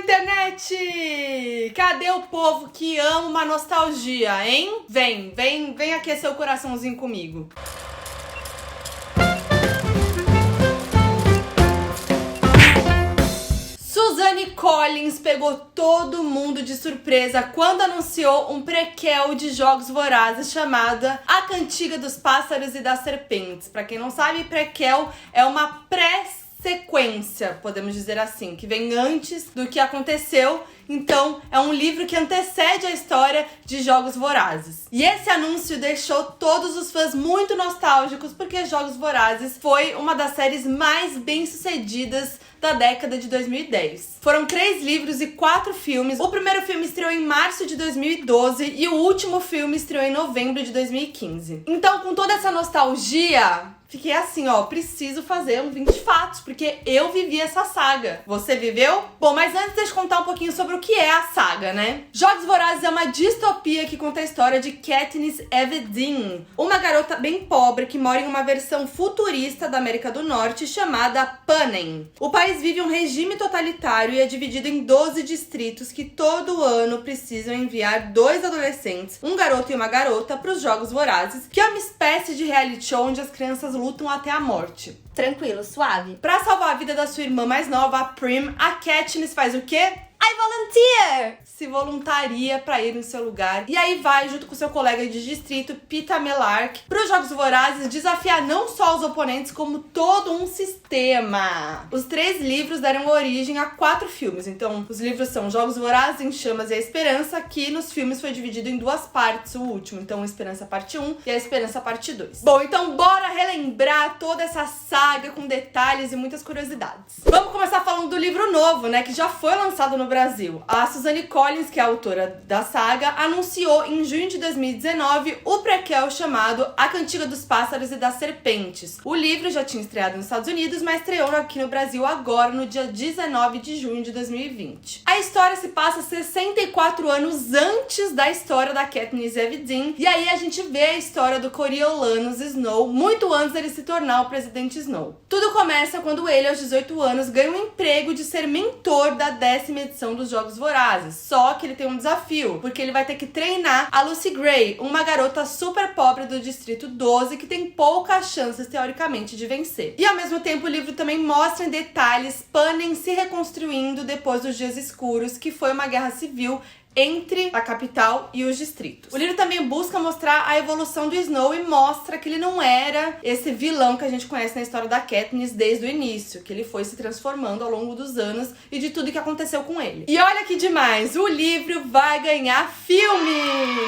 internet! Cadê o povo que ama uma nostalgia, hein? Vem aquecer o coraçãozinho comigo. Suzanne Collins pegou todo mundo de surpresa quando anunciou um prequel de Jogos Vorazes chamada A Cantiga dos Pássaros e das Serpentes. Pra quem não sabe, prequel é uma pré-sequência, podemos dizer assim, que vem antes do que aconteceu. Então, é um livro que antecede a história de Jogos Vorazes. E esse anúncio deixou todos os fãs muito nostálgicos, porque Jogos Vorazes foi uma das séries mais bem-sucedidas da década de 2010. Foram 3 livros e 4 filmes. O primeiro filme estreou em março de 2012 e o último filme estreou em novembro de 2015. Então, com toda essa nostalgia, fiquei assim, preciso fazer um 20 fatos, porque eu vivi essa saga. Você viveu? Bom, mas antes deixa eu contar um pouquinho sobre o que é a saga, né? Jogos Vorazes é uma distopia que conta a história de Katniss Everdeen, uma garota bem pobre que mora em uma versão futurista da América do Norte chamada Panem. O país vive um regime totalitário e é dividido em 12 distritos que todo ano precisam enviar 2 adolescentes, um garoto e uma garota, para os Jogos Vorazes, que é uma espécie de reality show onde as crianças lutam até a morte. Tranquilo, suave. Pra salvar a vida da sua irmã mais nova, a Prim, a Katniss faz o quê? I volunteer! Se voluntaria pra ir no seu lugar. E aí vai, junto com seu colega de distrito, Peeta Mellark, pros Jogos Vorazes desafiar não só os oponentes, como todo um sistema. Os 3 livros deram origem a 4 filmes. Então, os livros são Jogos Vorazes, Em Chamas e A Esperança, que nos filmes foi dividido em 2 partes, o último. Então, a Esperança Parte 1 e a Esperança Parte 2. Bom, então bora relembrar toda essa saga com detalhes e muitas curiosidades. Vamos começar falando do livro novo, né, que já foi lançado no Brasil. A Suzanne Collins, que é a autora da saga, anunciou em junho de 2019 o prequel chamado A Cantiga dos Pássaros e das Serpentes. O livro já tinha estreado nos Estados Unidos, mas estreou aqui no Brasil agora, no dia 19 de junho de 2020. A história se passa 64 anos antes da história da Katniss Everdeen, e aí a gente vê a história do Coriolanus Snow muito antes dele se tornar o presidente Snow. Tudo começa quando ele, aos 18 anos, ganha um emprego de ser mentor da 10ª edição dos Jogos Vorazes. Só que ele tem um desafio, porque ele vai ter que treinar a Lucy Gray, uma garota super pobre do Distrito 12 que tem poucas chances, teoricamente, de vencer. E ao mesmo tempo o livro também mostra em detalhes Panem se reconstruindo depois dos Dias Escuros, que foi uma guerra civil entre a capital e os distritos. O livro também busca mostrar a evolução do Snow e mostra que ele não era esse vilão que a gente conhece na história da Katniss desde o início, que ele foi se transformando ao longo dos anos e de tudo que aconteceu com ele. E olha que demais, o livro vai ganhar filme!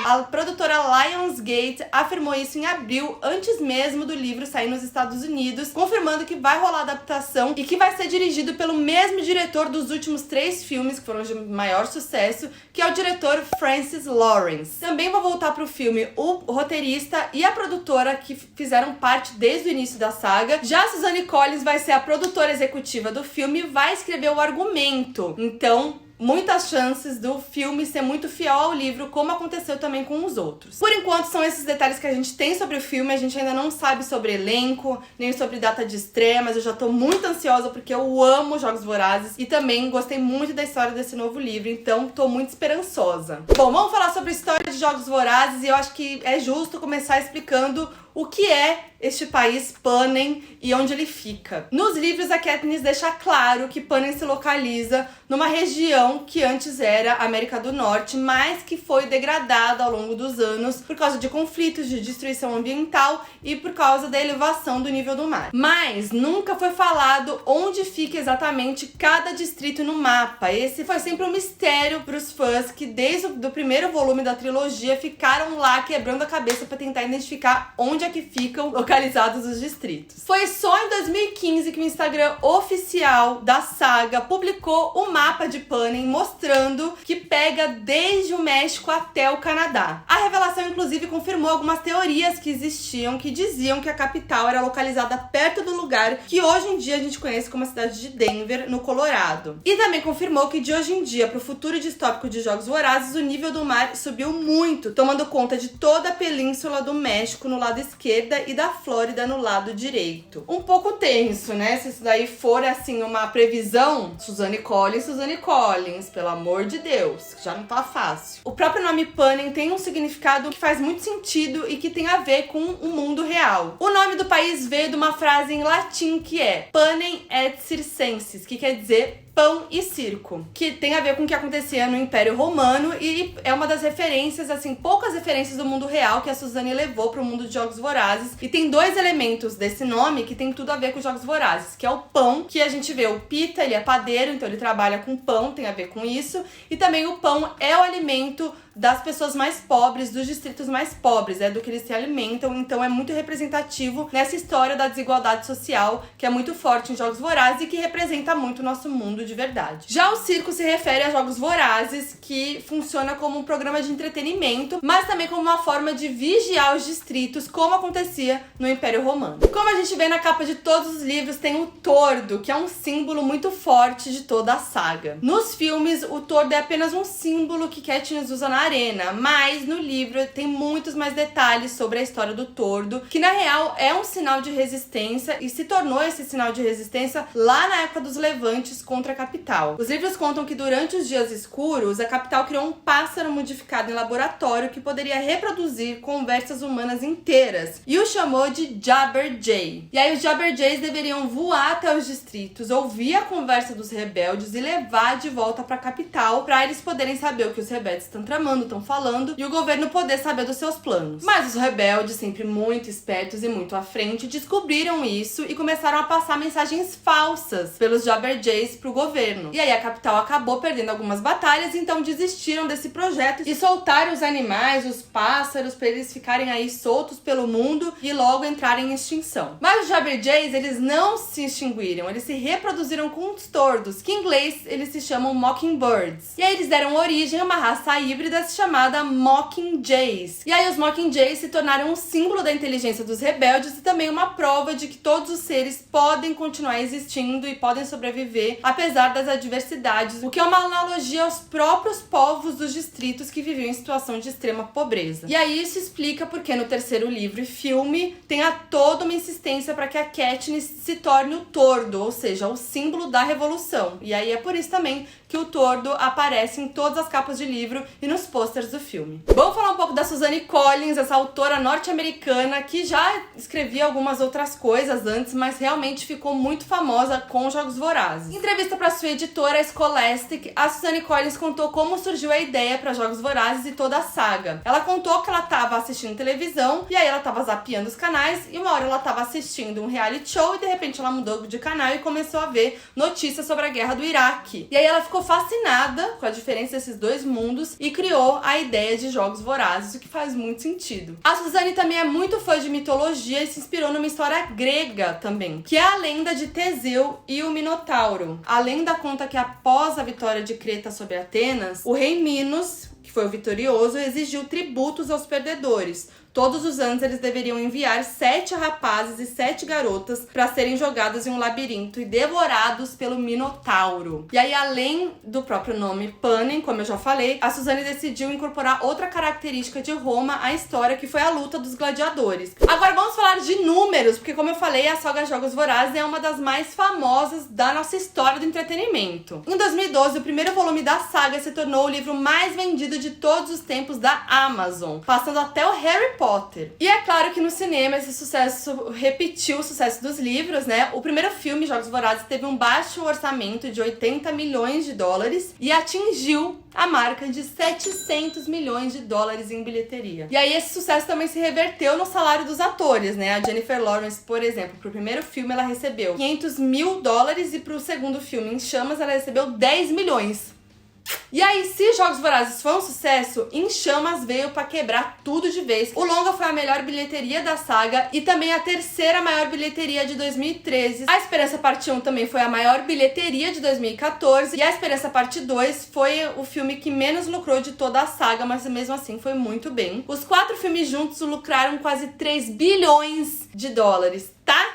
A produtora Lionsgate afirmou isso em abril, antes mesmo do livro sair nos Estados Unidos, confirmando que vai rolar adaptação e que vai ser dirigido pelo mesmo diretor dos últimos 3 filmes, que foram de maior sucesso, que é o diretor Francis Lawrence. Também vou voltar pro filme o roteirista e a produtora que fizeram parte desde o início da saga. Já a Suzanne Collins vai ser a produtora executiva do filme e vai escrever o argumento. Então, muitas chances do filme ser muito fiel ao livro, como aconteceu também com os outros. Por enquanto, são esses detalhes que a gente tem sobre o filme. A gente ainda não sabe sobre elenco, nem sobre data de estreia, mas eu já tô muito ansiosa porque eu amo Jogos Vorazes e também gostei muito da história desse novo livro, então tô muito esperançosa. Bom, vamos falar sobre a história de Jogos Vorazes e eu acho que é justo começar explicando o que é este país Panem e onde ele fica. Nos livros, a Katniss deixa claro que Panem se localiza numa região que antes era América do Norte, mas que foi degradada ao longo dos anos por causa de conflitos, de destruição ambiental e por causa da elevação do nível do mar. Mas nunca foi falado onde fica exatamente cada distrito no mapa. Esse foi sempre um mistério para os fãs que desde o primeiro volume da trilogia ficaram lá quebrando a cabeça para tentar identificar onde é que ficam localizados os distritos. Foi só em 2015 que o Instagram oficial da saga publicou o mapa de Panem, mostrando que pega desde o México até o Canadá. A revelação, inclusive, confirmou algumas teorias que existiam, que diziam que a capital era localizada perto do lugar que hoje em dia a gente conhece como a cidade de Denver, no Colorado. E também confirmou que de hoje em dia, para o futuro distópico de Jogos Vorazes, o nível do mar subiu muito, tomando conta de toda a península do México no lado esquerdo. esquerda e da Flórida no lado direito. Um pouco tenso, né? Se isso daí for, assim, uma previsão, Suzanne Collins, pelo amor de Deus, que já não tá fácil. O próprio nome Panem tem um significado que faz muito sentido e que tem a ver com o mundo real. O nome do país veio de uma frase em latim que é Panem et Circenses, que quer dizer pão e circo, que tem a ver com o que acontecia no Império Romano e é uma das referências, assim, poucas referências do mundo real que a Suzanne levou para o mundo de Jogos Vorazes. E tem dois elementos desse nome que tem tudo a ver com os Jogos Vorazes, que é o pão, que a gente vê o Pita, ele é padeiro, então ele trabalha com pão, tem a ver com isso, e também o pão é o alimento das pessoas mais pobres, dos distritos mais pobres, é do que eles se alimentam, então é muito representativo nessa história da desigualdade social, que é muito forte em Jogos Vorazes e que representa muito o nosso mundo de verdade. Já o circo se refere a Jogos Vorazes, que funciona como um programa de entretenimento, mas também como uma forma de vigiar os distritos, como acontecia no Império Romano. Como a gente vê na capa de todos os livros, tem o tordo, que é um símbolo muito forte de toda a saga. Nos filmes, o tordo é apenas um símbolo que Katniss usa na arena, mas no livro tem muitos mais detalhes sobre a história do tordo, que na real é um sinal de resistência e se tornou esse sinal de resistência lá na época dos levantes contra a capital. Os livros contam que durante os dias escuros, a capital criou um pássaro modificado em laboratório que poderia reproduzir conversas humanas inteiras e o chamou de Jabberjay. E aí os Jabberjays deveriam voar até os distritos, ouvir a conversa dos rebeldes e levar de volta para a capital para eles poderem saber o que os rebeldes estão tramando, estão falando, e o governo poder saber dos seus planos. Mas os rebeldes, sempre muito espertos e muito à frente, descobriram isso e começaram a passar mensagens falsas pelos Jabberjays pro governo. E aí a capital acabou perdendo algumas batalhas, então desistiram desse projeto e soltaram os animais, os pássaros, para eles ficarem aí soltos pelo mundo e logo entrarem em extinção. Mas os Jabberjays, eles não se extinguiram, eles se reproduziram com os tordos, que em inglês eles se chamam Mockingbirds. E aí eles deram origem a uma raça híbrida chamada Mockingjays. E aí os Mockingjays se tornaram um símbolo da inteligência dos rebeldes e também uma prova de que todos os seres podem continuar existindo e podem sobreviver apesar das adversidades, o que é uma analogia aos próprios povos dos distritos que viviam em situação de extrema pobreza. E aí isso explica porque no terceiro livro e filme tem toda uma insistência para que a Katniss se torne o tordo, ou seja, o símbolo da revolução. E aí é por isso também que o tordo aparece em todas as capas de livro e nos posters do filme. Vamos falar um pouco da Suzanne Collins, essa autora norte-americana que já escrevia algumas outras coisas antes, mas realmente ficou muito famosa com Jogos Vorazes. Em entrevista para sua editora, a Scholastic, a Suzanne Collins contou como surgiu a ideia para Jogos Vorazes e toda a saga. Ela contou que ela estava assistindo televisão e aí ela estava zapeando os canais e uma hora ela estava assistindo um reality show e de repente ela mudou de canal e começou a ver notícias sobre a guerra do Iraque. E aí ela ficou fascinada com a diferença desses dois mundos e criou a ideia de Jogos Vorazes, o que faz muito sentido. A Suzanne também é muito fã de mitologia e se inspirou numa história grega também, que é a lenda de Teseu e o Minotauro. A lenda conta que após a vitória de Creta sobre Atenas, o rei Minos, que foi o vitorioso, exigiu tributos aos perdedores. Todos os anos eles deveriam enviar 7 rapazes e 7 garotas para serem jogados em um labirinto e devorados pelo Minotauro. E aí, além do próprio nome Panem, como eu já falei, a Suzanne decidiu incorporar outra característica de Roma à história, que foi a luta dos gladiadores. Agora vamos falar de números, porque como eu falei, a saga Jogos Vorazes é uma das mais famosas da nossa história do entretenimento. Em 2012, o primeiro volume da saga se tornou o livro mais vendido de todos os tempos da Amazon, passando até o Harry Potter. E é claro que no cinema esse sucesso repetiu o sucesso dos livros, né? O primeiro filme, Jogos Vorazes, teve um baixo orçamento de 80 milhões de dólares e atingiu a marca de 700 milhões de dólares em bilheteria. E aí esse sucesso também se reverteu no salário dos atores, né? A Jennifer Lawrence, por exemplo, pro primeiro filme ela recebeu 500 mil dólares e pro segundo filme, Em Chamas, ela recebeu 10 milhões. E aí, se Jogos Vorazes foi um sucesso, Em Chamas veio pra quebrar tudo de vez. O longa foi a melhor bilheteria da saga e também a terceira maior bilheteria de 2013. A Esperança Parte 1 também foi a maior bilheteria de 2014 e a Esperança Parte 2 foi o filme que menos lucrou de toda a saga, mas mesmo assim foi muito bem. Os 4 filmes juntos lucraram quase 3 bilhões de dólares, tá?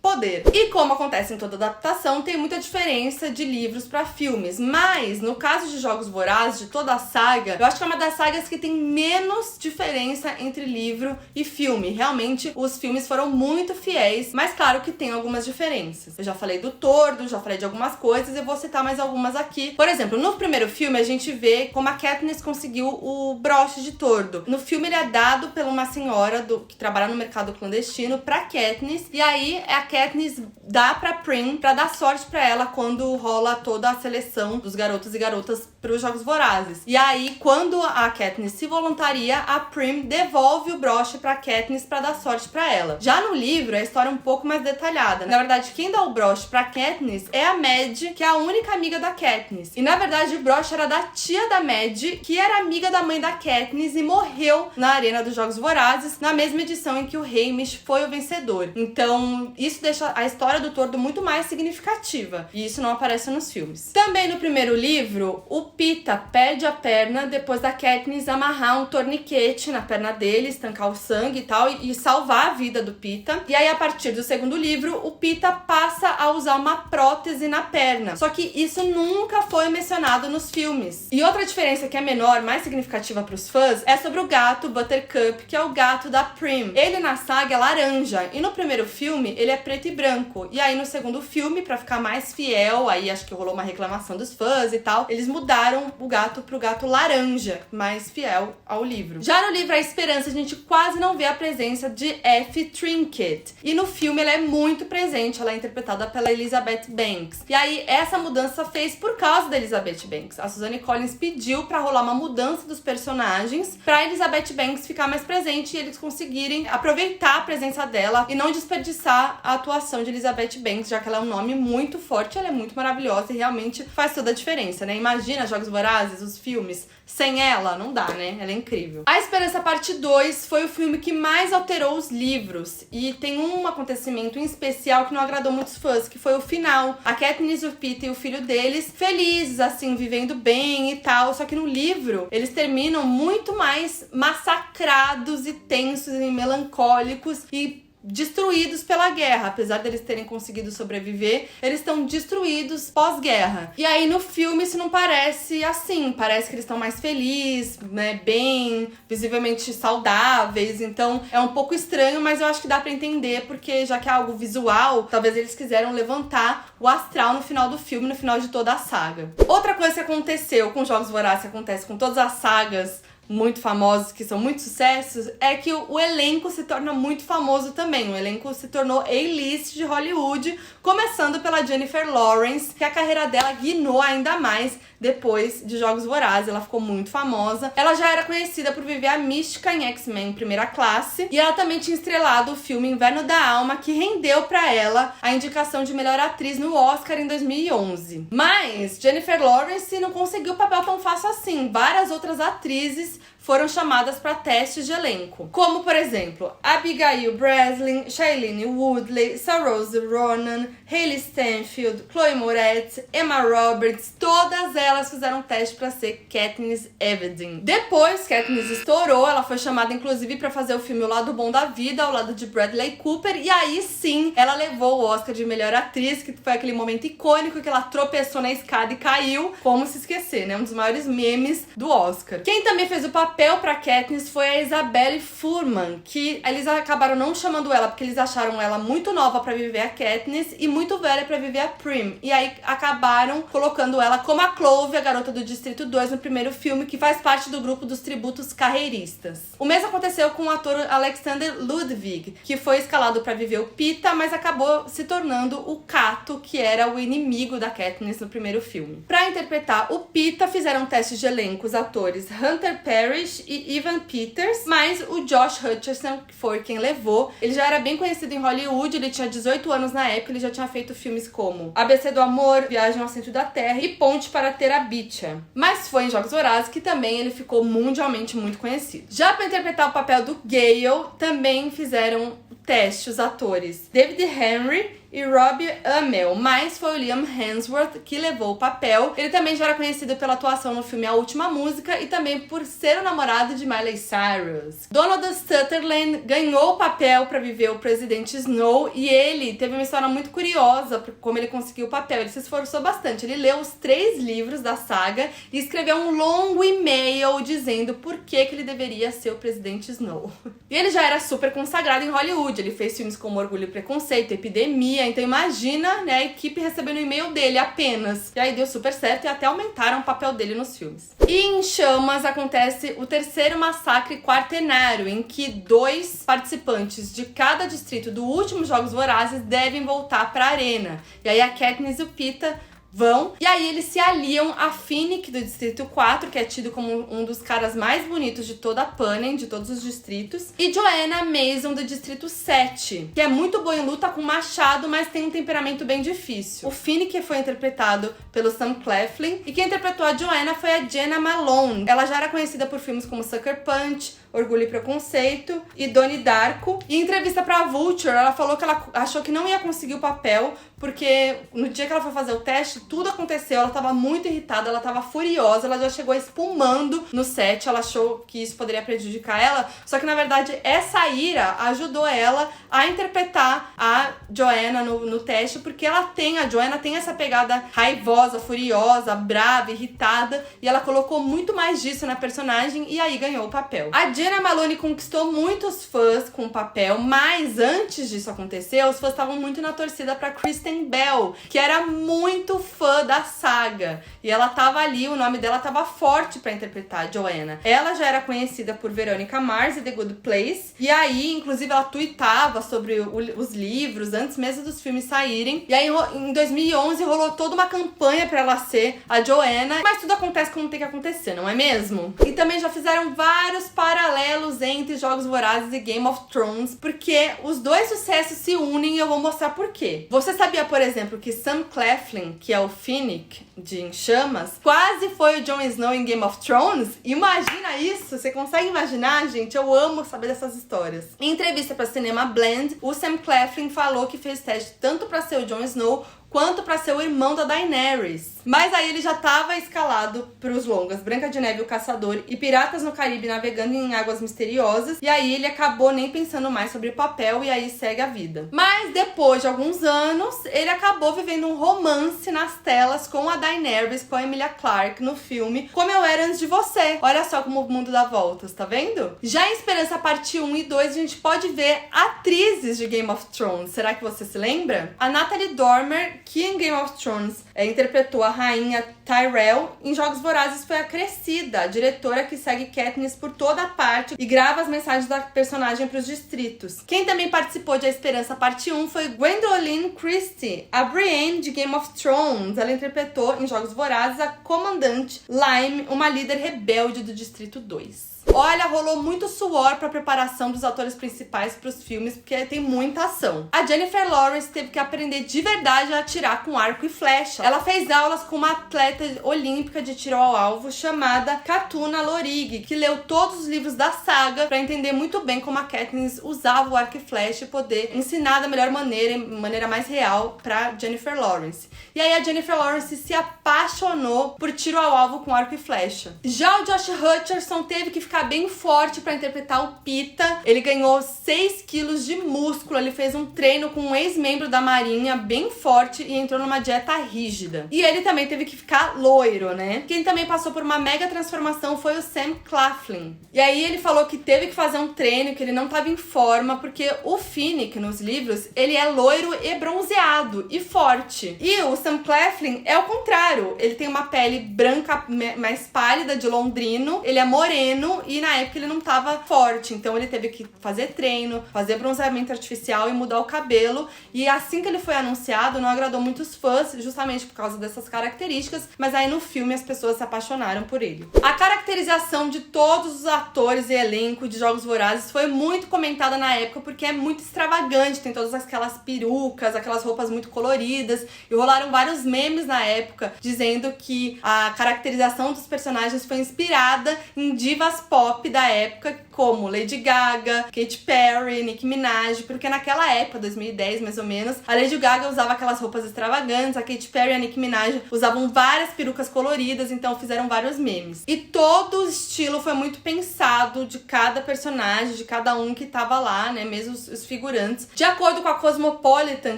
poder. E como acontece em toda adaptação, tem muita diferença de livros pra filmes, mas no caso de Jogos Vorazes, de toda a saga, eu acho que é uma das sagas que tem menos diferença entre livro e filme. Realmente, os filmes foram muito fiéis, mas claro que tem algumas diferenças. Eu já falei do Tordo, já falei de algumas coisas, eu vou citar mais algumas aqui. Por exemplo, no primeiro filme a gente vê como a Katniss conseguiu o broche de Tordo. No filme ele é dado por uma senhora que trabalha no mercado clandestino pra Katniss, e aí a Katniss dá pra Prim pra dar sorte pra ela quando rola toda a seleção dos garotos e garotas pros Jogos Vorazes. E aí, quando a Katniss se voluntaria, a Prim devolve o broche pra Katniss pra dar sorte pra ela. Já no livro, a história é um pouco mais detalhada. Na verdade, quem dá o broche pra Katniss é a Mad, que é a única amiga da Katniss. E na verdade, o broche era da tia da Mad, que era amiga da mãe da Katniss e morreu na Arena dos Jogos Vorazes, na mesma edição em que o Haymitch foi o vencedor. Então, isso deixa a história do Tordo muito mais significativa. E isso não aparece nos filmes. Também no primeiro livro, o Pita perde a perna depois da Katniss amarrar um torniquete na perna dele, estancar o sangue e tal, e salvar a vida do Pita. E aí, a partir do segundo livro, o Pita passa a usar uma prótese na perna. Só que isso nunca foi mencionado nos filmes. E outra diferença que é menor, mais significativa pros fãs, é sobre o gato Buttercup, que é o gato da Prim. Ele na saga é laranja, e no primeiro filme ele é preto e branco. E aí no segundo filme, pra ficar mais fiel, aí acho que rolou uma reclamação dos fãs e tal, eles mudaram o gato pro gato laranja, mais fiel ao livro. Já no livro A Esperança, a gente quase não vê a presença de Effie Trinket. E no filme ela é muito presente, ela é interpretada pela Elizabeth Banks. E aí essa mudança fez por causa da Elizabeth Banks. A Suzanne Collins pediu pra rolar uma mudança dos personagens pra Elizabeth Banks ficar mais presente e eles conseguirem aproveitar a presença dela e não desperdiçar a atuação de Elizabeth Banks, já que ela é um nome muito forte, ela é muito maravilhosa e realmente faz toda a diferença, né? Imagina Jogos Vorazes, os filmes, sem ela, não dá, né? Ela é incrível. A Esperança Parte 2 foi o filme que mais alterou os livros e tem um acontecimento em especial que não agradou muitos fãs, que foi o final. A Katniss, o Pita e o filho deles felizes, assim, vivendo bem e tal, só que no livro eles terminam muito mais massacrados e tensos e melancólicos e destruídos pela guerra. Apesar deles terem conseguido sobreviver, eles estão destruídos pós-guerra. E aí no filme isso não parece assim, parece que eles estão mais felizes, né, bem, visivelmente saudáveis, então é um pouco estranho, mas eu acho que dá pra entender, porque já que é algo visual, talvez eles quiseram levantar o astral no final do filme, no final de toda a saga. Outra coisa que aconteceu com Jogos Vorazes, que acontece com todas as sagas muito famosos, que são muito sucessos, é que o elenco se torna muito famoso também. O elenco se tornou A-list de Hollywood, começando pela Jennifer Lawrence, que a carreira dela guinou ainda mais depois de Jogos Vorazes. Ela ficou muito famosa. Ela já era conhecida por viver a mística em X-Men Primeira Classe, e ela também tinha estrelado o filme Inverno da Alma, que rendeu pra ela a indicação de melhor atriz no Oscar em 2011. Mas Jennifer Lawrence não conseguiu o papel tão fácil assim. Várias outras atrizes foram chamadas para testes de elenco, como, por exemplo, Abigail Breslin, Shailene Woodley, Saoirse Ronan, Hailey Stenfield, Chloe Moretz, Emma Roberts. Todas elas fizeram teste para ser Katniss Everdeen. Depois, Katniss estourou, ela foi chamada inclusive para fazer o filme O Lado Bom da Vida, ao lado de Bradley Cooper, e aí sim, ela levou o Oscar de melhor atriz, que foi aquele momento icônico que ela tropeçou na escada e caiu. Como se esquecer, né? Um dos maiores memes do Oscar. Quem também fez o papel pra Katniss foi a Isabelle Fuhrman, que eles acabaram não chamando ela porque eles acharam ela muito nova pra viver a Katniss e muito velha pra viver a Prim. E aí acabaram colocando ela como a Clove, a garota do Distrito 2, no primeiro filme, que faz parte do grupo dos tributos carreiristas. O mesmo aconteceu com o ator Alexander Ludwig, que foi escalado pra viver o Pita, mas acabou se tornando o Cato, que era o inimigo da Katniss no primeiro filme. Pra interpretar o Pita, fizeram testes de elenco os atores Hunter Parrish e Evan Peters, mas o Josh Hutcherson, que foi quem levou, ele já era bem conhecido em Hollywood, ele tinha 18 anos na época, ele já tinha feito filmes como ABC do Amor, Viagem ao Centro da Terra e Ponte para Terabithia. Mas foi em Jogos Vorazes que também ele ficou mundialmente muito conhecido. Já para interpretar o papel do Gale, também fizeram teste os atores David Henry e Robbie Amell, mas foi o Liam Hemsworth que levou o papel. Ele também já era conhecido pela atuação no filme A Última Música e também por ser o namorado de Miley Cyrus. Donald Sutherland ganhou o papel para viver o presidente Snow e ele teve uma história muito curiosa por como ele conseguiu o papel. Ele se esforçou bastante. Ele leu os 3 livros da saga e escreveu um longo e-mail dizendo por que ele deveria ser o presidente Snow. E ele já era super consagrado em Hollywood. Ele fez filmes como Orgulho e Preconceito, Epidemia. Então imagina, né, a equipe recebendo o e-mail dele apenas. E aí deu super certo e até aumentaram o papel dele nos filmes. E em Chamas acontece o 3º massacre quaternário, em que 2 participantes de cada distrito do último Jogos Vorazes devem voltar para a arena. E aí a Katniss e o Pita vão, e aí eles se aliam a Finnick do Distrito 4, que é tido como um dos caras mais bonitos de toda a Panem, de todos os distritos, e Joanna Mason do Distrito 7, que é muito boa em luta com machado, mas tem um temperamento bem difícil. O Finnick foi interpretado pelo Sam Claflin, e quem interpretou a Joanna foi a Jena Malone. Ela já era conhecida por filmes como Sucker Punch, Orgulho e Preconceito e Donnie Darko. E em entrevista pra Vulture, ela falou que ela achou que não ia conseguir o papel, porque no dia que ela foi fazer o teste, tudo aconteceu, ela tava muito irritada, ela tava furiosa, ela já chegou espumando no set, ela achou que isso poderia prejudicar ela, só que na verdade essa ira ajudou ela a interpretar a Joanna no teste, porque a Joanna tem essa pegada raivosa, furiosa, brava, irritada, e ela colocou muito mais disso na personagem e aí ganhou o papel. A Jena Malone conquistou muitos fãs com o papel, mas antes disso acontecer, os fãs estavam muito na torcida pra Kristen Bell, que era muito fã da saga. E ela tava ali, o nome dela tava forte pra interpretar a Joanna. Ela já era conhecida por Veronica Mars e The Good Place. E aí, inclusive, ela tweetava sobre os livros antes mesmo dos filmes saírem. E aí, em 2011, rolou toda uma campanha pra ela ser a Joanna. Mas tudo acontece como tem que acontecer, não é mesmo? E também já fizeram vários paralelos entre Jogos Vorazes e Game of Thrones, porque os 2 sucessos se unem e eu vou mostrar por quê. Você sabia, por exemplo, que Sam Claflin, que é o Finnick de Em Chamas, quase foi o Jon Snow em Game of Thrones? Imagina isso! Você consegue imaginar, gente? Eu amo saber dessas histórias. Em entrevista para Cinema Blend, o Sam Claflin falou que fez teste tanto para ser o Jon Snow quanto para ser o irmão da Daenerys. Mas aí ele já estava escalado para os longas Branca de Neve e o Caçador e Piratas no Caribe navegando em águas misteriosas, e aí ele acabou nem pensando mais sobre o papel e aí segue a vida. Mas depois de alguns anos, ele acabou vivendo um romance nas telas com a Daenerys, com a Emilia Clarke no filme Como Eu Era Antes de Você. Olha só como o mundo dá voltas, tá vendo? Já em Esperança Parte 1 e 2, a gente pode ver atrizes de Game of Thrones. Será que você se lembra? A Natalie Dormer, que em Game of Thrones interpretou a rainha Tyrell, em Jogos Vorazes foi a Cressida, a diretora que segue Katniss por toda a parte e grava as mensagens da personagem para os distritos. Quem também participou de A Esperança Parte 1 foi Gwendoline Christie, a Brienne de Game of Thrones. Ela interpretou em Jogos Vorazes a comandante Lime, uma líder rebelde do Distrito 2. Olha, rolou muito suor pra preparação dos atores principais pros filmes, porque tem muita ação. A Jennifer Lawrence teve que aprender de verdade a atirar com arco e flecha. Ela fez aulas com uma atleta olímpica de tiro ao alvo chamada Katuna Lorig, que leu todos os livros da saga pra entender muito bem como a Katniss usava o arco e flecha e poder ensinar da melhor maneira mais real pra Jennifer Lawrence. E aí a Jennifer Lawrence se apaixonou por tiro ao alvo com arco e flecha. Já o Josh Hutcherson teve que ficar bem forte pra interpretar o Pita. Ele ganhou 6 quilos de músculo, ele fez um treino com um ex-membro da marinha bem forte e entrou numa dieta rígida. E ele também teve que ficar loiro, né? Quem também passou por uma mega transformação foi o Sam Claflin. E aí ele falou que teve que fazer um treino, que ele não tava em forma, porque o Finnick, nos livros, ele é loiro e bronzeado e forte. E o Sam Claflin é o contrário. Ele tem uma pele branca mais pálida de londrino, ele é moreno e na época ele não tava forte, então ele teve que fazer treino, fazer bronzeamento artificial e mudar o cabelo. E assim que ele foi anunciado, não agradou muitos fãs, justamente por causa dessas características, mas aí no filme as pessoas se apaixonaram por ele. A caracterização de todos os atores e elenco de Jogos Vorazes foi muito comentada na época, porque é muito extravagante, tem todas aquelas perucas, aquelas roupas muito coloridas, e rolaram vários memes na época dizendo que a caracterização dos personagens foi inspirada em divas pop pop da época, como Lady Gaga, Katy Perry, Nicki Minaj, porque naquela época, 2010 mais ou menos, a Lady Gaga usava aquelas roupas extravagantes, a Katy Perry e a Nicki Minaj usavam várias perucas coloridas, então fizeram vários memes. E todo o estilo foi muito pensado de cada personagem, de cada um que tava lá, né, mesmo os figurantes. De acordo com a Cosmopolitan,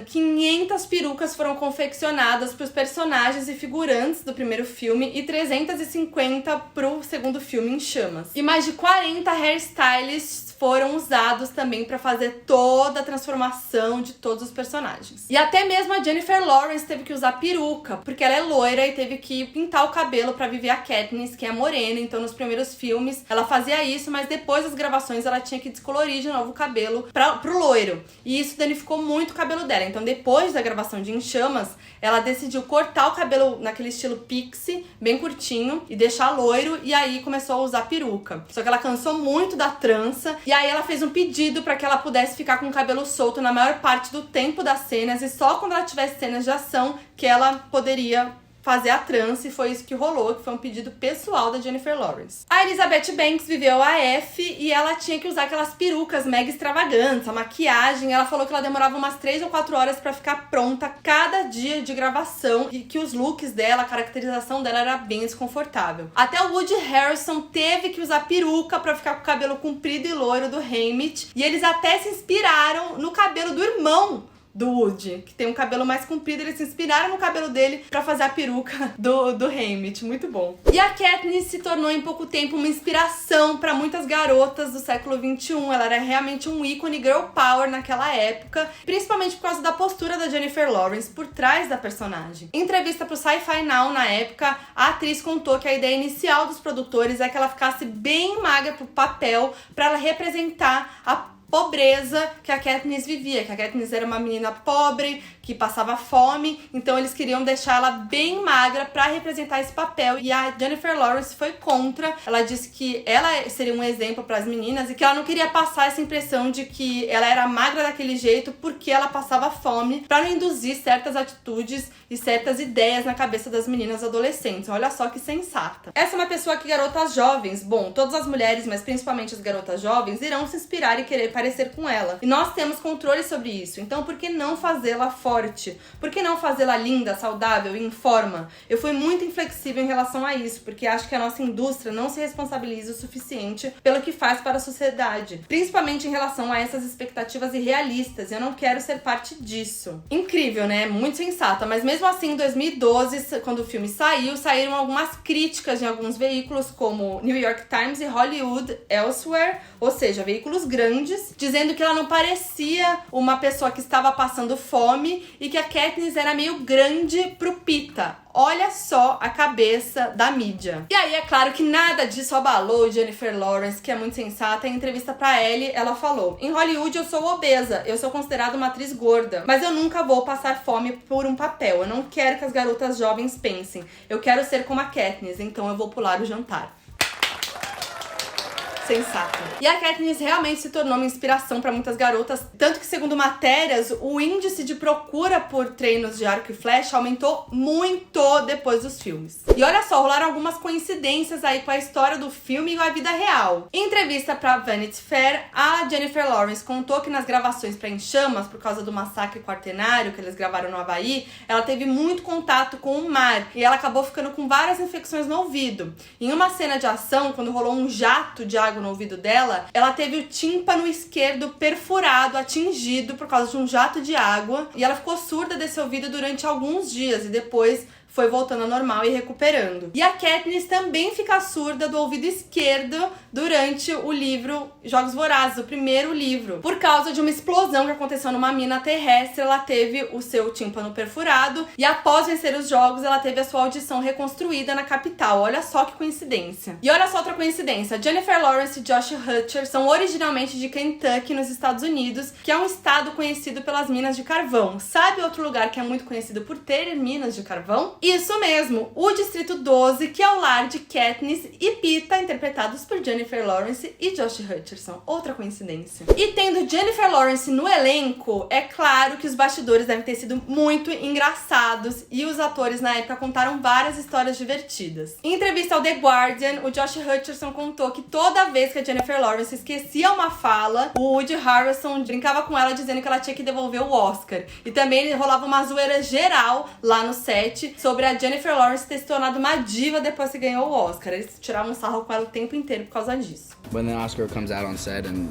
500 perucas foram confeccionadas pros personagens e figurantes do primeiro filme e 350 pro segundo filme, Em Chamas. E mais de 40 hairstylists foram usados também pra fazer toda a transformação de todos os personagens. E até mesmo a Jennifer Lawrence teve que usar peruca, porque ela é loira e teve que pintar o cabelo pra viver a Katniss, que é morena. Então nos primeiros filmes ela fazia isso, mas depois das gravações ela tinha que descolorir de novo o cabelo pro loiro. E isso danificou muito o cabelo dela. Então depois da gravação de Em Chamas, ela decidiu cortar o cabelo naquele estilo pixie, bem curtinho, e deixar loiro, e aí começou a usar peruca. Só que ela cansou muito da trança, e aí ela fez um pedido pra que ela pudesse ficar com o cabelo solto na maior parte do tempo das cenas, e só quando ela tivesse cenas de ação que ela poderia fazer a trança, e foi isso que rolou, que foi um pedido pessoal da Jennifer Lawrence. A Elizabeth Banks viveu a F e ela tinha que usar aquelas perucas mega extravagantes, a maquiagem. Ela falou que ela demorava umas 3 ou 4 horas pra ficar pronta cada dia de gravação e que os looks dela, a caracterização dela era bem desconfortável. Até o Woody Harrelson teve que usar peruca pra ficar com o cabelo comprido e loiro do Haymitch, e eles até se inspiraram no cabelo do irmão do Woody, que tem um cabelo mais comprido. Eles se inspiraram no cabelo dele pra fazer a peruca do Haymitch. Muito bom. E a Katniss se tornou em pouco tempo uma inspiração pra muitas garotas do século XXI. Ela era realmente um ícone girl power naquela época, principalmente por causa da postura da Jennifer Lawrence por trás da personagem. Em entrevista pro Sci-Fi Now, na época, a atriz contou que a ideia inicial dos produtores é que ela ficasse bem magra pro papel, pra ela representar a pobreza que a Katniss vivia, que a Katniss era uma menina pobre, que passava fome, então eles queriam deixar ela bem magra pra representar esse papel, e a Jennifer Lawrence foi contra. Ela disse que ela seria um exemplo pras meninas e que ela não queria passar essa impressão de que ela era magra daquele jeito porque ela passava fome, pra não induzir certas atitudes e certas ideias na cabeça das meninas adolescentes. Olha só que sensata. Essa é uma pessoa que garotas jovens, bom, todas as mulheres, mas principalmente as garotas jovens, irão se inspirar e querer parecer com ela. E nós temos controle sobre isso, então por que não fazê-la forte? Por que não fazê-la linda, saudável e em forma? Eu fui muito inflexível em relação a isso, porque acho que a nossa indústria não se responsabiliza o suficiente pelo que faz para a sociedade, principalmente em relação a essas expectativas irrealistas, e eu não quero ser parte disso. Incrível, né? Muito sensata, mas mesmo assim, em 2012, quando o filme saiu, saíram algumas críticas em alguns veículos, como New York Times e Hollywood Elsewhere, ou seja, veículos grandes, dizendo que ela não parecia uma pessoa que estava passando fome e que a Katniss era meio grande pro Pita. Olha só a cabeça da mídia. E aí, é claro que nada disso abalou Jennifer Lawrence, que é muito sensata. Em entrevista pra Elle, ela falou: em Hollywood eu sou obesa, eu sou considerada uma atriz gorda, mas eu nunca vou passar fome por um papel. Eu não quero que as garotas jovens pensem. Eu quero ser como a Katniss, então eu vou pular o jantar. Sensata. E a Katniss realmente se tornou uma inspiração para muitas garotas, tanto que, segundo matérias, o índice de procura por treinos de arco e flecha aumentou muito depois dos filmes. E olha só, rolaram algumas coincidências aí com a história do filme e a vida real. Em entrevista para Vanity Fair, a Jennifer Lawrence contou que nas gravações para Em Chamas, por causa do massacre quartenário que eles gravaram no Havaí, ela teve muito contato com o mar e ela acabou ficando com várias infecções no ouvido. Em uma cena de ação, quando rolou um jato de água no ouvido dela, ela teve o tímpano esquerdo perfurado, atingido por causa de um jato de água, e ela ficou surda desse ouvido durante alguns dias e depois foi voltando ao normal e recuperando. E a Katniss também fica surda do ouvido esquerdo durante o livro Jogos Vorazes, o primeiro livro. Por causa de uma explosão que aconteceu numa mina terrestre, ela teve o seu tímpano perfurado e após vencer os jogos, ela teve a sua audição reconstruída na capital. Olha só que coincidência. E olha só outra coincidência. Jennifer Lawrence e Josh Hutcher são originalmente de Kentucky, nos Estados Unidos, que é um estado conhecido pelas minas de carvão. Sabe outro lugar que é muito conhecido por ter minas de carvão? Isso mesmo, o Distrito 12, que é o lar de Katniss e Peeta, interpretados por Jennifer Lawrence e Josh Hutcherson. Outra coincidência. E tendo Jennifer Lawrence no elenco, é claro que os bastidores devem ter sido muito engraçados e os atores na época contaram várias histórias divertidas. Em entrevista ao The Guardian, o Josh Hutcherson contou que toda vez que a Jennifer Lawrence esquecia uma fala, o Woody Harrelson brincava com ela dizendo que ela tinha que devolver o Oscar. E também rolava uma zoeira geral lá no set sobre a Jennifer Lawrence ter se tornado uma diva depois que ganhou o Oscar. Eles tiravam sarro com ela o tempo inteiro por causa disso. When the Oscar comes out on set and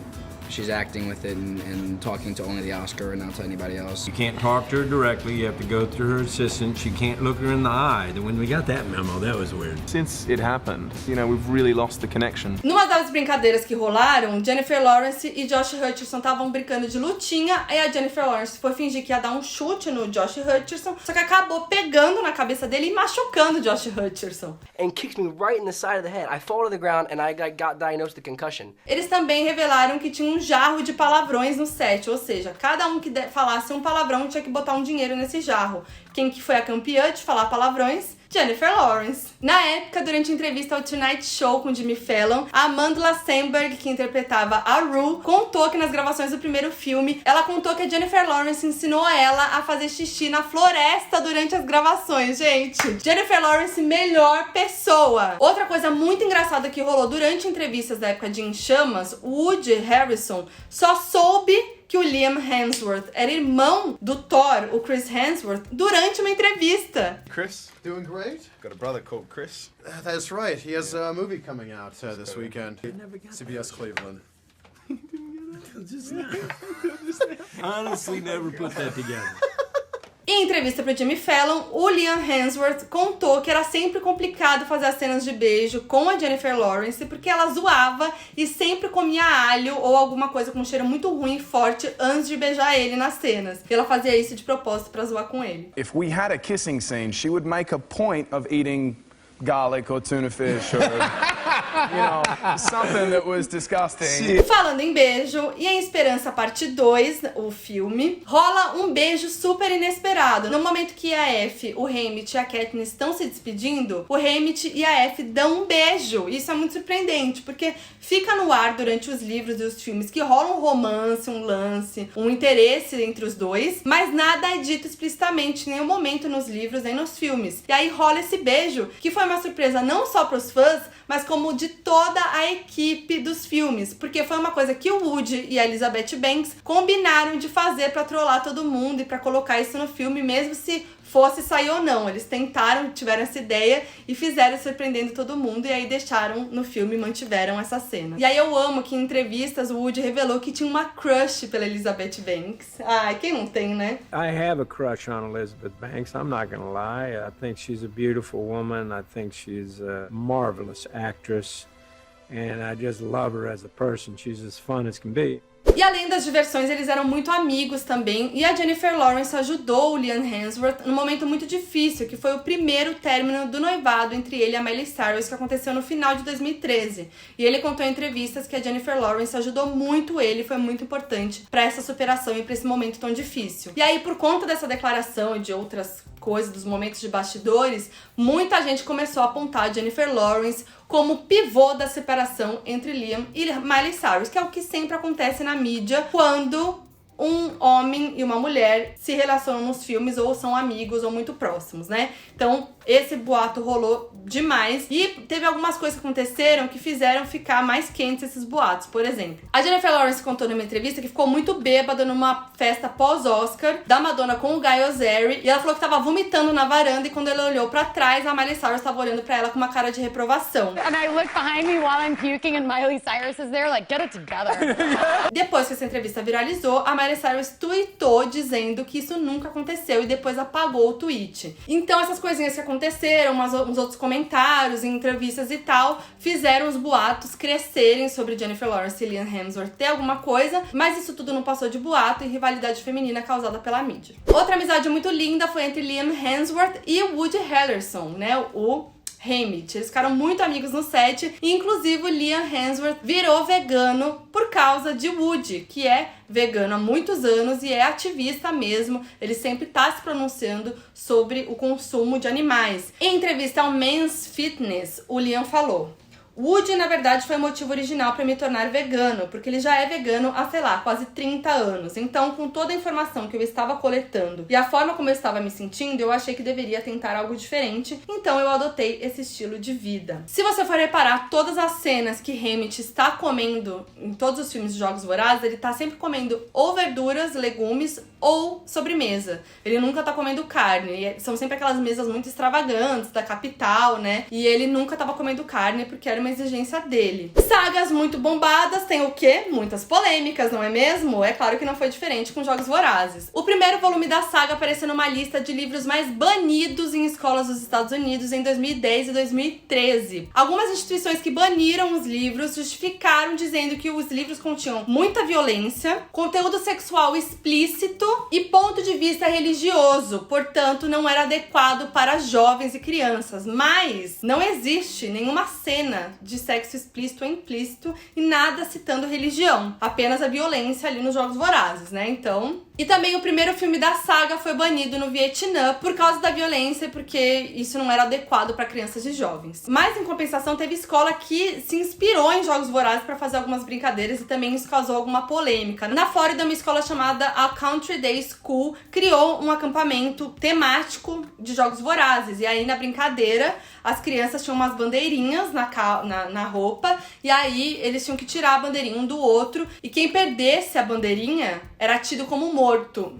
she's acting with it and talking to only the Oscar and not to anybody else. You can't talk to her directly, you have to go through her assistant. She can't look her in the eye. When we got that memo, that was weird. Since it happened, we've really lost the connection. Numa das brincadeiras que rolaram, Jennifer Lawrence e Josh Hutcherson estavam brincando de lutinha, aí a Jennifer Lawrence foi fingir que ia dar um chute no Josh Hutcherson, só que acabou pegando na cabeça dele e machucando o Josh Hutcherson. And kicked me right in the side of the head. I fall to the ground and I got diagnosed with concussion. Eles também revelaram que tinha um jarro de palavrões no set, ou seja, cada um que falasse um palavrão tinha que botar um dinheiro nesse jarro. Quem que foi a campeã de falar palavrões? Jennifer Lawrence. Na época, durante a entrevista ao Tonight Show com Jimmy Fallon, a Amandla Stenberg, que interpretava a Rue, contou que nas gravações do primeiro filme, ela contou que a Jennifer Lawrence ensinou ela a fazer xixi na floresta durante as gravações, gente. Jennifer Lawrence, melhor pessoa. Outra coisa muito engraçada que rolou durante entrevistas da época de Em Chamas, o Woody Harrelson só soube que o Liam Hemsworth era irmão do Thor, o Chris Hemsworth, durante uma entrevista. Chris, doing great. Got a brother called Chris. That's right. He has a movie coming out this weekend. CBS Cleveland. Honestly, never put that together. Em entrevista para Jimmy Fallon, o Liam Hemsworth contou que era sempre complicado fazer as cenas de beijo com a Jennifer Lawrence porque ela zoava e sempre comia alho ou alguma coisa com um cheiro muito ruim e forte antes de beijar ele nas cenas. E ela fazia isso de propósito para zoar com ele. If we had a kissing scene, she would make a point of eating garlic or tuna fish or something that was disgusting. Falando em beijo, e em Esperança Parte 2, o filme, rola um beijo super inesperado. No momento que a F, o Haymitch e a Katniss estão se despedindo, o Haymitch e a F dão um beijo. Isso é muito surpreendente, porque fica no ar durante os livros e os filmes que rola um romance, um lance, um interesse entre os dois, mas nada é dito explicitamente em nenhum momento nos livros nem nos filmes. E aí rola esse beijo, que foi uma surpresa não só pros fãs, mas como de toda a equipe dos filmes, porque foi uma coisa que o Woody e a Elizabeth Banks combinaram de fazer pra trollar todo mundo e pra colocar isso no filme, mesmo se fosse sair ou não. Eles tentaram, tiveram essa ideia e fizeram surpreendendo todo mundo e aí deixaram no filme e mantiveram essa cena. E aí eu amo que em entrevistas o Woody revelou que tinha uma crush pela Elizabeth Banks. Ai, quem não tem, né? I have a crush on Elizabeth Banks, I'm not gonna lie. I think she's a beautiful woman. I think she's a marvelous actress. And I just love her as a person. She's as fun as can be. E além das diversões, eles eram muito amigos também, e a Jennifer Lawrence ajudou o Liam Hemsworth num momento muito difícil, que foi o primeiro término do noivado entre ele e a Miley Cyrus, que aconteceu no final de 2013. E ele contou em entrevistas que a Jennifer Lawrence ajudou muito ele, foi muito importante para essa superação e para esse momento tão difícil. E aí, por conta dessa declaração e de outras coisas, dos momentos de bastidores, muita gente começou a apontar a Jennifer Lawrence como pivô da separação entre Liam e Miley Cyrus, que é o que sempre acontece na mídia quando um homem e uma mulher se relacionam nos filmes ou são amigos ou muito próximos, né? Então, esse boato rolou demais e teve algumas coisas que aconteceram que fizeram ficar mais quentes esses boatos. Por exemplo, a Jennifer Lawrence contou numa entrevista que ficou muito bêbada numa festa pós-Oscar da Madonna com o Guy Ozzari e ela falou que tava vomitando na varanda e quando ela olhou pra trás, a Miley Cyrus tava olhando pra ela com uma cara de reprovação. And I look behind me while I'm puking and Miley Cyrus is there like, get it together. Depois que essa entrevista viralizou, a Miley Cyrus tweetou dizendo que isso nunca aconteceu e depois apagou o tweet. Então essas coisinhas que aconteceram, uns outros comentários em entrevistas e tal, fizeram os boatos crescerem sobre Jennifer Lawrence e Liam Hemsworth ter alguma coisa, mas isso tudo não passou de boato e rivalidade feminina causada pela mídia. Outra amizade muito linda foi entre Liam Hemsworth e Woody Harrelson, né? O Hammett. Eles ficaram muito amigos no set e inclusive o Liam Hemsworth virou vegano por causa de Woody, que é vegano há muitos anos e é ativista mesmo. Ele sempre tá se pronunciando sobre o consumo de animais. Em entrevista ao Men's Fitness, o Liam falou: Woody, na verdade, foi o motivo original para me tornar vegano, porque ele já é vegano há, sei lá, quase 30 anos. Então, com toda a informação que eu estava coletando e a forma como eu estava me sentindo, eu achei que deveria tentar algo diferente, então eu adotei esse estilo de vida. Se você for reparar, todas as cenas que Hammett está comendo em todos os filmes de Jogos Vorazes, ele tá sempre comendo ou verduras, legumes ou sobremesa. Ele nunca tá comendo carne. E são sempre aquelas mesas muito extravagantes da capital, né? E ele nunca tava comendo carne porque era uma exigência dele. Sagas muito bombadas, tem o quê? Muitas polêmicas, não é mesmo? É claro que não foi diferente com Jogos Vorazes. O primeiro volume da saga apareceu numa lista de livros mais banidos em escolas dos Estados Unidos em 2010 e 2013. Algumas instituições que baniram os livros justificaram dizendo que os livros continham muita violência, conteúdo sexual explícito e ponto de vista religioso, portanto não era adequado para jovens e crianças. Mas não existe nenhuma cena de sexo explícito ou implícito e nada citando religião, apenas a violência ali nos Jogos Vorazes, né? Então... E também o primeiro filme da saga foi banido no Vietnã por causa da violência, porque isso não era adequado para crianças e jovens. Mas, em compensação, teve escola que se inspirou em Jogos Vorazes para fazer algumas brincadeiras e também isso causou alguma polêmica. Na Flórida, uma escola chamada A Country Day School criou um acampamento temático de Jogos Vorazes. E aí, na brincadeira, as crianças tinham umas bandeirinhas na roupa e aí eles tinham que tirar a bandeirinha um do outro e quem perdesse a bandeirinha era tido como morto.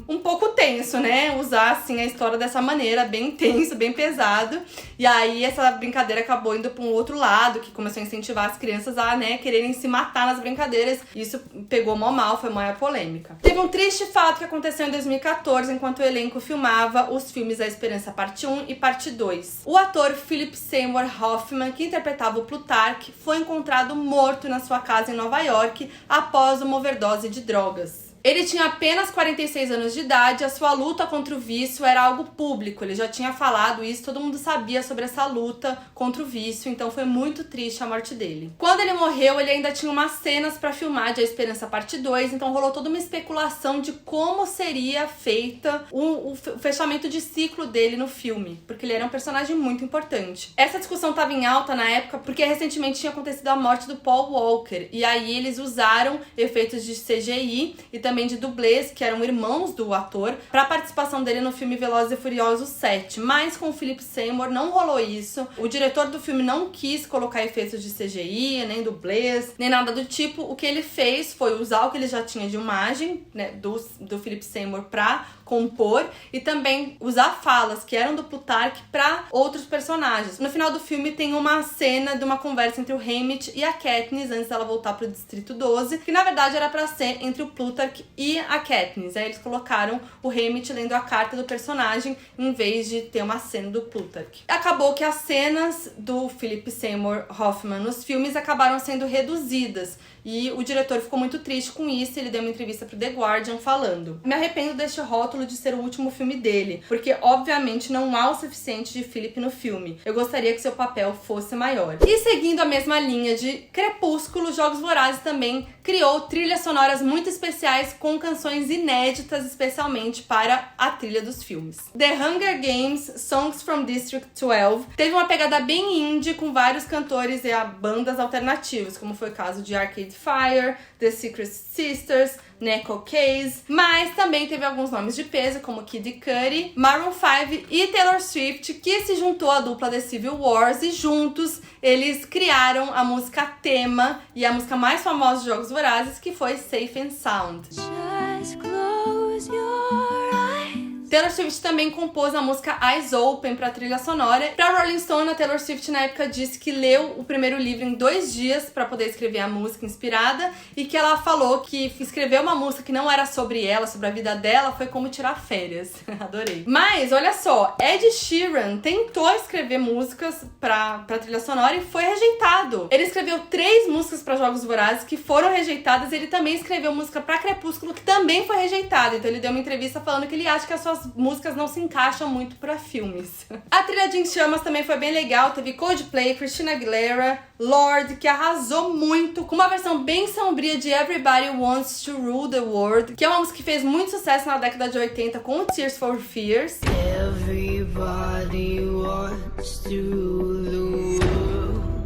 Um pouco tenso, né? Usar, assim, a história dessa maneira, bem tenso, bem pesado. E aí, essa brincadeira acabou indo para um outro lado, que começou a incentivar as crianças a, né, quererem se matar nas brincadeiras. Isso pegou mal, foi maior polêmica. Teve um triste fato que aconteceu em 2014, enquanto o elenco filmava os filmes A Esperança Parte 1 e Parte 2. O ator Philip Seymour Hoffman, que interpretava o Plutarch, foi encontrado morto na sua casa em Nova York após uma overdose de drogas. Ele tinha apenas 46 anos de idade, a sua luta contra o vício era algo público, ele já tinha falado isso, todo mundo sabia sobre essa luta contra o vício, então foi muito triste a morte dele. Quando ele morreu, ele ainda tinha umas cenas pra filmar de A Esperança Parte 2, então rolou toda uma especulação de como seria feita o fechamento de ciclo dele no filme, porque ele era um personagem muito importante. Essa discussão estava em alta na época porque recentemente tinha acontecido a morte do Paul Walker, e aí eles usaram efeitos de CGI e também de dublês, que eram irmãos do ator, para a participação dele no filme Velozes e Furiosos 7. Mas com o Philip Seymour não rolou isso. O diretor do filme não quis colocar efeitos de CGI, nem dublês, nem nada do tipo. O que ele fez foi usar o que ele já tinha de imagem, né, do Philip Seymour para compor e também usar falas que eram do Plutarch para outros personagens. No final do filme tem uma cena de uma conversa entre o Hammett e a Katniss antes dela voltar pro Distrito 12, que na verdade era para ser entre o Plutarch e a Katniss. Aí eles colocaram o Hammett lendo a carta do personagem em vez de ter uma cena do Plutarch. Acabou que as cenas do Philip Seymour Hoffman nos filmes acabaram sendo reduzidas e o diretor ficou muito triste com isso. Ele deu uma entrevista pro The Guardian falando: me arrependo deste rótulo de ser o último filme dele, porque obviamente não há o suficiente de Philip no filme. Eu gostaria que seu papel fosse maior. E seguindo a mesma linha de Crepúsculo, Jogos Vorazes também criou trilhas sonoras muito especiais com canções inéditas, especialmente para a trilha dos filmes. The Hunger Games Songs from District 12 teve uma pegada bem indie com vários cantores e bandas alternativos, como foi o caso de Arcade Fire, The Secret Sisters, Neko Case, mas também teve alguns nomes de peso, como Kid Cudi, Maroon 5 e Taylor Swift, que se juntou à dupla The Civil Wars e juntos eles criaram a música tema e a música mais famosa de Jogos Vorazes, que foi Safe and Sound. Just close your eyes. Taylor Swift também compôs a música Eyes Open para trilha sonora. Para Rolling Stone, a Taylor Swift na época disse que leu o primeiro livro em 2 dias para poder escrever a música inspirada e que ela falou que escrever uma música que não era sobre ela, sobre a vida dela, foi como tirar férias. Adorei. Mas, olha só, Ed Sheeran tentou escrever músicas para trilha sonora e foi rejeitado. Ele escreveu 3 músicas para Jogos Vorazes que foram rejeitadas. Ele também escreveu música para Crepúsculo que também foi rejeitada. Então ele deu uma entrevista falando que ele acha que as suas músicas não se encaixam muito pra filmes. A trilha de Em Chamas também foi bem legal, teve Coldplay, Christina Aguilera, Lorde, que arrasou muito, com uma versão bem sombria de Everybody Wants to Rule the World, que é uma música que fez muito sucesso na década de 80 com o Tears for Fears. Everybody wants to rule the world.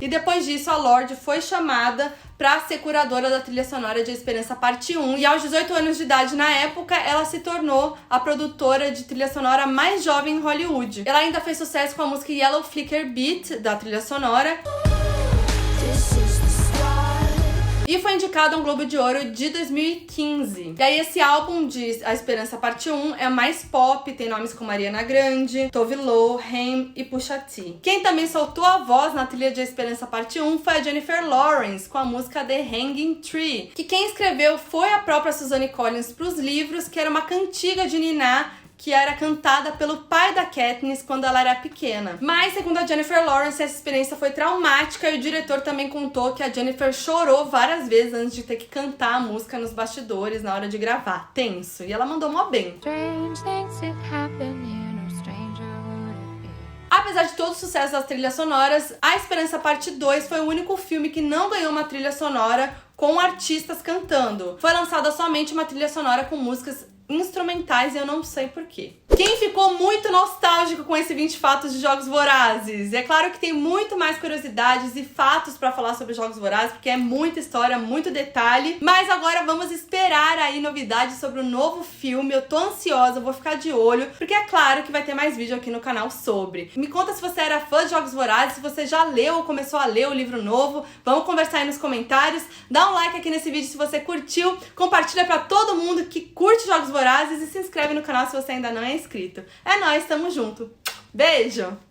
E depois disso, a Lorde foi chamada pra ser curadora da trilha sonora de Esperança Parte 1. E aos 18 anos de idade, na época, ela se tornou a produtora de trilha sonora mais jovem em Hollywood. Ela ainda fez sucesso com a música Yellow Flicker Beat, da trilha sonora. E foi indicado a um Globo de Ouro de 2015. E aí esse álbum de A Esperança Parte 1 é mais pop, tem nomes como Ariana Grande, Tove Lo, Haim e Pusha T. Quem também soltou a voz na trilha de A Esperança Parte 1 foi a Jennifer Lawrence, com a música The Hanging Tree, que quem escreveu foi a própria Suzanne Collins pros livros, que era uma cantiga de niná que era cantada pelo pai da Katniss quando ela era pequena. Mas, segundo a Jennifer Lawrence, essa experiência foi traumática e o diretor também contou que a Jennifer chorou várias vezes antes de ter que cantar a música nos bastidores na hora de gravar. Tenso. E ela mandou mó bem. Apesar de todo o sucesso das trilhas sonoras, A Esperança Parte 2 foi o único filme que não ganhou uma trilha sonora com artistas cantando. Foi lançada somente uma trilha sonora com músicas instrumentais e eu não sei porquê. Quem ficou muito nostálgico com esse 20 fatos de Jogos Vorazes? É claro que tem muito mais curiosidades e fatos pra falar sobre Jogos Vorazes, porque é muita história, muito detalhe. Mas agora vamos esperar aí novidades sobre o novo filme. Eu tô ansiosa, eu vou ficar de olho, porque é claro que vai ter mais vídeo aqui no canal sobre. Me conta se você era fã de Jogos Vorazes, se você já leu ou começou a ler o livro novo. Vamos conversar aí nos comentários. Dá um like aqui nesse vídeo se você curtiu. Compartilha pra todo mundo que curte Jogos Vorazes e se inscreve no canal se você ainda não é inscrito. É nóis, tamo junto. Beijo!